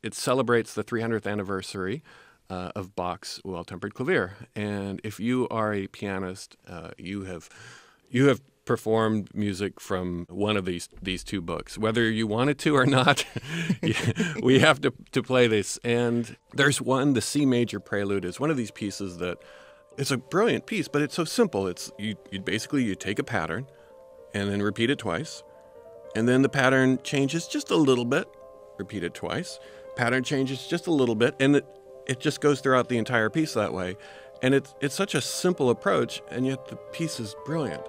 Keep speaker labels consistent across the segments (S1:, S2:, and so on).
S1: it celebrates the 300th anniversary of Bach's Well-Tempered Clavier. And if you are a pianist, you have performed music from one of these two books, whether you wanted to or not. We have to play this. And there's one, the C major prelude is one of these pieces that it's a brilliant piece, but it's so simple. It's you basically take a pattern and then repeat it twice, and then the pattern changes just a little bit, repeat it twice, pattern changes just a little bit, and it just goes throughout the entire piece that way. And it's such a simple approach, and yet the piece is brilliant.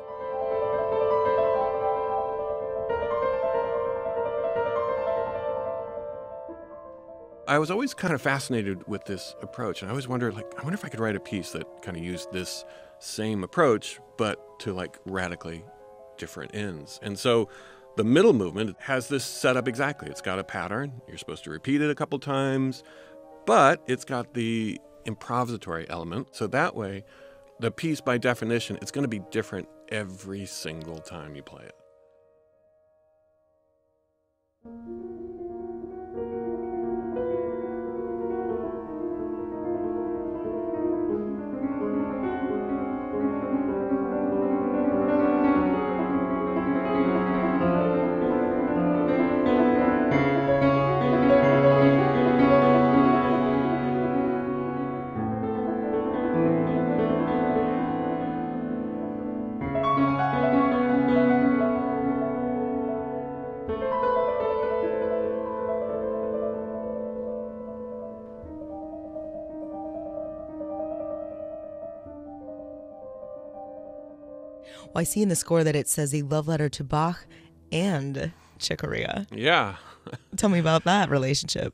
S1: I was always kind of fascinated with this approach, and I always wondered, I wonder if I could write a piece that kind of used this same approach, but to radically different ends. And so the middle movement has this set up exactly. It's got a pattern. You're supposed to repeat it a couple times, but it's got the improvisatory element. So that way, the piece, by definition, it's going to be different every single time you play it.
S2: Well, I see in the score that it says a love letter to Bach and Chick Corea.
S1: Yeah.
S2: Tell me about that relationship.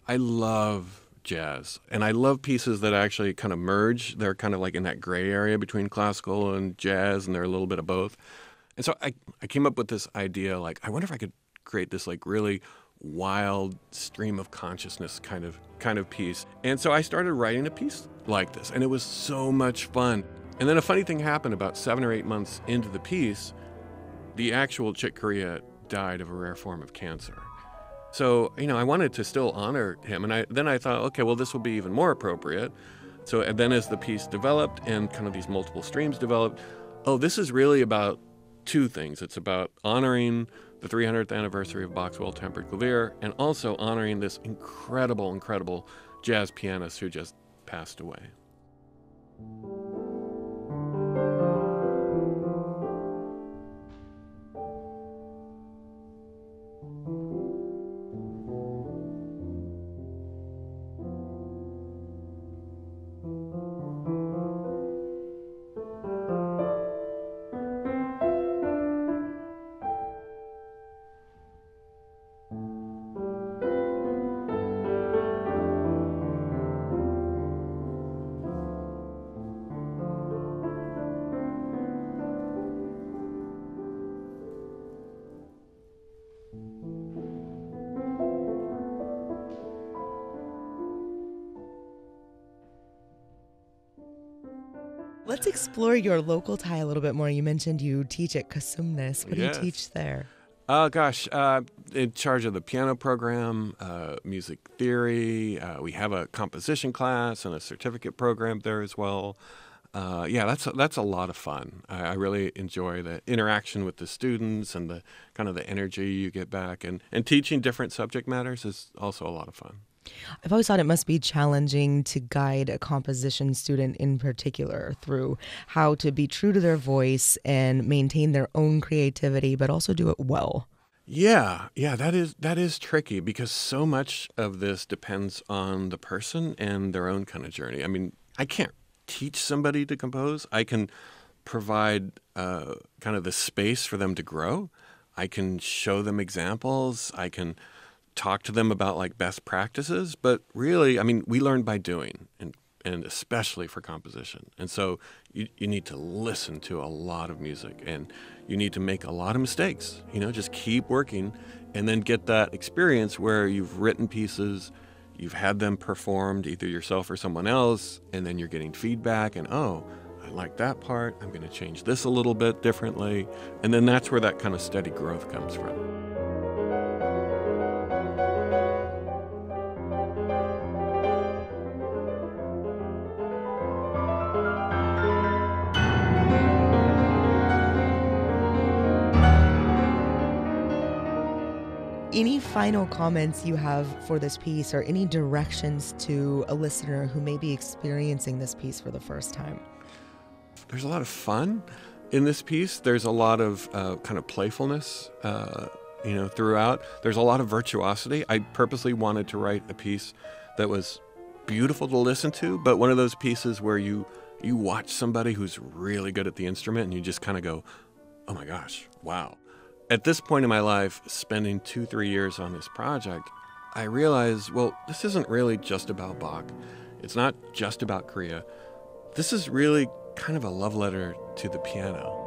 S1: I love jazz, and I love pieces that actually kind of merge. They're kind of like in that gray area between classical and jazz, and they're a little bit of both. And so I came up with this idea, I wonder if I could create this really wild stream of consciousness kind of piece. And so I started writing a piece like this, and it was so much fun. And then a funny thing happened about 7 or 8 months into the piece. The actual Chick Corea died of a rare form of cancer. So, I wanted to still honor him. And then I thought, okay, well, this will be even more appropriate. So and then as the piece developed and kind of these multiple streams developed, this is really about two things. It's about honoring the 300th anniversary of Bach's Well-Tempered Clavier, and also honoring this incredible, incredible jazz pianist who just passed away.
S2: Let's explore your local tie a little bit more. You mentioned you teach at Kasumnes. What do you teach there?
S1: In charge of the piano program, music theory. We have a composition class and a certificate program there as well. That's a lot of fun. I really enjoy the interaction with the students and the kind of the energy you get back. And teaching different subject matters is also a lot of fun.
S2: I've always thought it must be challenging to guide a composition student in particular through how to be true to their voice and maintain their own creativity, but also do it well.
S1: Yeah, that is tricky because so much of this depends on the person and their own kind of journey. I mean, I can't teach somebody to compose. I can provide kind of the space for them to grow. I can show them examples. I can talk to them about best practices, but really, I mean, we learn by doing, and especially for composition. And so you need to listen to a lot of music, and you need to make a lot of mistakes, just keep working, and then get that experience where you've written pieces, you've had them performed either yourself or someone else, and then you're getting feedback, and I like that part, I'm going to change this a little bit differently, and then that's where that kind of steady growth comes from.
S2: Any final comments you have for this piece, or any directions to a listener who may be experiencing this piece for the first time?
S1: There's a lot of fun in this piece. There's a lot of kind of playfulness, throughout. There's a lot of virtuosity. I purposely wanted to write a piece that was beautiful to listen to, but one of those pieces where you watch somebody who's really good at the instrument and you just kind of go, oh my gosh, wow. At this point in my life, spending 2-3 years on this project, I realized, well, this isn't really just about Bach. It's not just about Korea. This is really kind of a love letter to the piano.